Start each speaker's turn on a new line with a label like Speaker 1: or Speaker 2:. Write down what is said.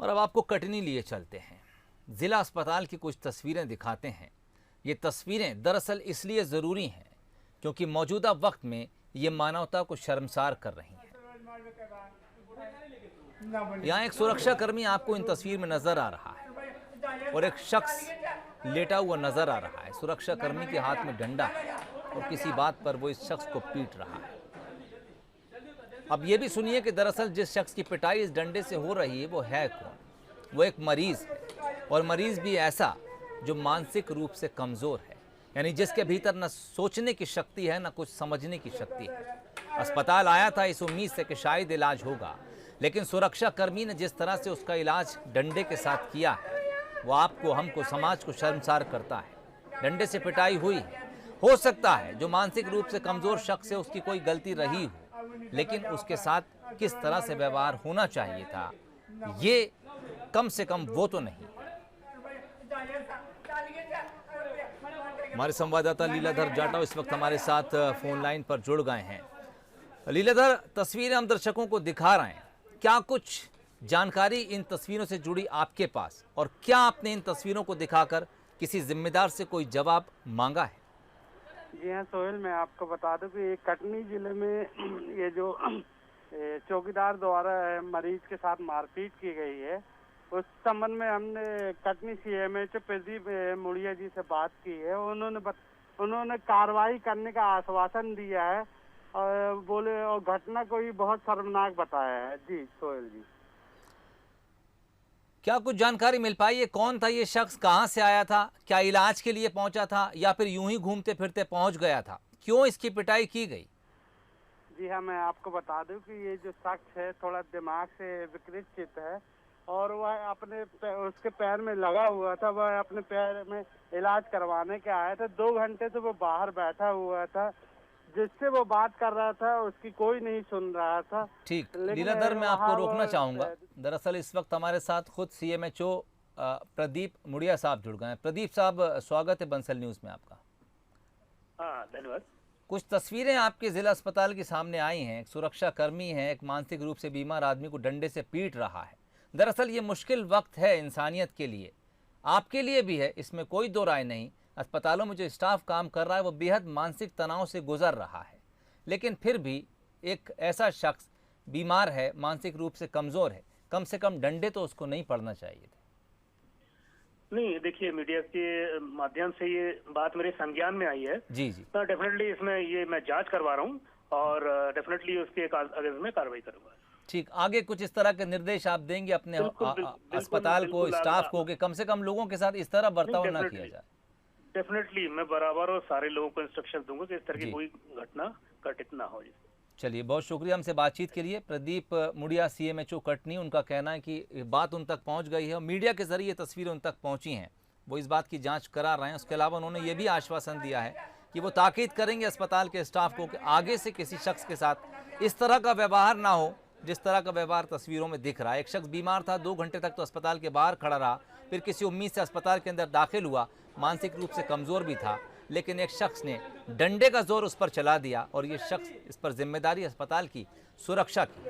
Speaker 1: और अब आपको कटनी लिए चलते हैं। जिला अस्पताल की कुछ तस्वीरें दिखाते हैं। ये तस्वीरें दरअसल इसलिए ज़रूरी हैं क्योंकि मौजूदा वक्त में ये मानवता को शर्मसार कर रही हैं। यहाँ एक सुरक्षाकर्मी आपको इन तस्वीर में नजर आ रहा है और एक शख्स लेटा हुआ नजर आ रहा है। सुरक्षाकर्मी के हाथ में डंडा है और किसी बात पर वो इस शख्स को पीट रहा है। अब ये भी सुनिए कि दरअसल जिस शख्स की पिटाई इस डंडे से हो रही है वो है कौन। वो एक मरीज है और मरीज भी ऐसा जो मानसिक रूप से कमज़ोर है, यानी जिसके भीतर न सोचने की शक्ति है न कुछ समझने की शक्ति है। अस्पताल आया था इस उम्मीद से कि शायद इलाज होगा, लेकिन सुरक्षाकर्मी ने जिस तरह से उसका इलाज डंडे के साथ किया है वो आपको, हमको, समाज को शर्मसार करता है। डंडे से पिटाई हुई है। हो सकता है जो मानसिक रूप से कमज़ोर शख्स है उसकी कोई गलती रही हो, लेकिन उसके साथ किस तरह से व्यवहार होना चाहिए था ये कम से कम वो तो नहीं। हमारे संवाददाता लीलाधर जाटव इस वक्त हमारे साथ फोन लाइन पर जुड़ गए हैं। लीलाधर, तस्वीरें हम दर्शकों को दिखा रहे हैं, क्या कुछ जानकारी इन तस्वीरों से जुड़ी आपके पास, और क्या आपने इन तस्वीरों को दिखाकर किसी जिम्मेदार से कोई जवाब मांगा है?
Speaker 2: जी हाँ सोहेल, मैं आपको बता दूं कि कटनी जिले में ये जो चौकीदार द्वारा मरीज के साथ मारपीट की गई है उस संबंध में हमने कटनी सीएमएचओ प्रदीप मुड़िया जी से बात की है। उन्होंने कार्रवाई करने का आश्वासन दिया है और बोले, और घटना को ही बहुत शर्मनाक बताया है। जी सोहेल जी,
Speaker 1: क्या कुछ जानकारी मिल पाई है? कौन था ये शख्स, कहां से आया था, क्या इलाज के लिए पहुंचा था या फिर यूं ही घूमते फिरते पहुंच गया था? क्यों इसकी पिटाई की गई?
Speaker 2: जी हाँ, मैं आपको बता दूं कि ये जो शख्स है थोड़ा दिमाग से विकृत चित्त है और वह उसके पैर में लगा हुआ था। वह अपने पैर में इलाज करवाने के आया था। 2 घंटे से वो बाहर बैठा हुआ था, जिससे वो बात कर रहा था उसकी कोई नहीं सुन रहा था।
Speaker 1: ठीक, लीलाधर, मैं आपको रोकना चाहूंगा। दरअसल इस वक्त हमारे साथ खुद सीएमएचओ प्रदीप मुड़िया साहब जुड़ गए हैं। प्रदीप साहब, स्वागत है बंसल न्यूज में आपका।
Speaker 3: हाँ, धन्यवाद।
Speaker 1: कुछ तस्वीरें आपके जिला अस्पताल के सामने आई हैं। एक सुरक्षाकर्मी है, एक मानसिक रूप से बीमार आदमी को डंडे से पीट रहा है। दरअसल ये मुश्किल वक्त है इंसानियत के लिए, आपके लिए भी है, इसमें कोई दो राय नहीं। अस्पतालों में जो स्टाफ काम कर रहा है वो बेहद मानसिक तनाव से गुजर रहा है, लेकिन फिर भी एक ऐसा शख्स बीमार है, मानसिक रूप से कमज़ोर है, कम से कम डंडे तो उसको नहीं पड़ना चाहिए थे।
Speaker 3: नहीं, देखिए, मीडिया के माध्यम से ये बात मेरे संज्ञान में आई है।
Speaker 1: जी जी,
Speaker 3: तो डेफिनेटली इसमें ये मैं जांच करवा रहा हूँ और डेफिनेटली उसके अगर में कार्रवाई करूंगा।
Speaker 1: ठीक, आगे कुछ इस तरह के निर्देश आप देंगे अपने अस्पताल को, स्टाफ को, कि कम से कम लोगों के साथ इस तरह बर्ताव ना किया जाए?
Speaker 3: डेफिनेटली मैं बराबर और सारे लोगों को इंस्ट्रक्शन दूंगा कि इस तरह की कोई घटना घटित ना हो।
Speaker 1: चलिए, बहुत शुक्रिया हमसे बातचीत के लिए। प्रदीप मुड़िया, सीएमएचओ कटनी, उनका कहना है कि बात उन तक पहुंच गई है और मीडिया के जरिए तस्वीरें उन तक पहुंची हैं, वो इस बात की जांच करा रहे हैं। उसके अलावा उन्होंने ये भी आश्वासन दिया है कि वो ताकीद करेंगे अस्पताल के स्टाफ को कि आगे से किसी शख्स के साथ इस तरह का व्यवहार ना हो जिस तरह का व्यवहार तस्वीरों में दिख रहा है। एक शख्स बीमार था, 2 घंटे तक तो अस्पताल के बाहर खड़ा रहा, फिर किसी उम्मीद से अस्पताल के अंदर दाखिल हुआ, मानसिक रूप से कमज़ोर भी था, लेकिन एक शख्स ने डंडे का जोर उस पर चला दिया और ये शख्स, इस पर जिम्मेदारी अस्पताल की सुरक्षा की।